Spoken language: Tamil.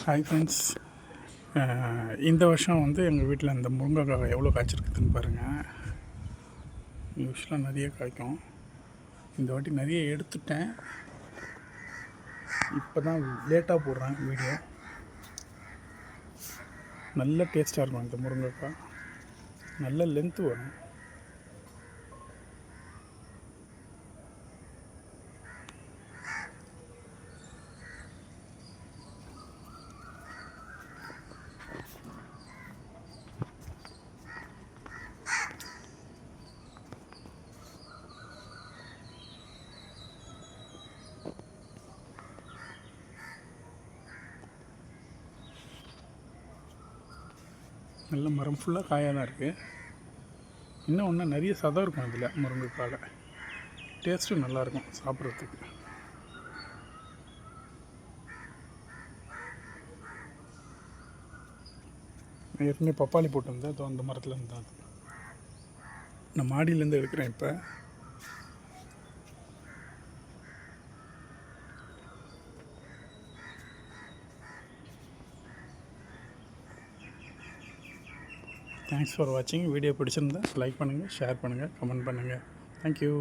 Hi friends. இந்த வருஷம் எங்கள் வீட்டில் இந்த முருங்கைக்காய் எவ்வளோ காய்ச்சிருக்குதுன்னு பாருங்கள். யூஸ்வலாக நிறைய காய்க்கும். இந்த வாட்டி நிறைய எடுத்துட்டேன். இப்போ தான் லேட்டாக போடுறேன் வீடியோ. நல்ல டேஸ்ட்டாக இருக்கும் இந்த முருங்கைக்காய். நல்ல லென்த்து வரும். நல்ல மரம் ஃபுல்லாக காயாக தான் இருக்குது. இன்னும் நிறைய சதம் இருக்கும் இதில் முருங்கைக்காய். டேஸ்ட்டும் நல்லாயிருக்கும் சாப்பிட்றதுக்கு. ஏற்கனவே பப்பாளி போட்டிருந்தேன். அது அந்த மரத்தில் இருந்தால் நான் மாடியிலேருந்து எடுக்கிறேன். இப்போ தேங்க்ஸ் ஃபார் வாட்சிங். வீடியோ பிடிச்சிருந்தா லைக் பண்ணுங்கள், ஷேர் பண்ணுங்கள், கமெண்ட் பண்ணுங்கள். தேங்க்யூ.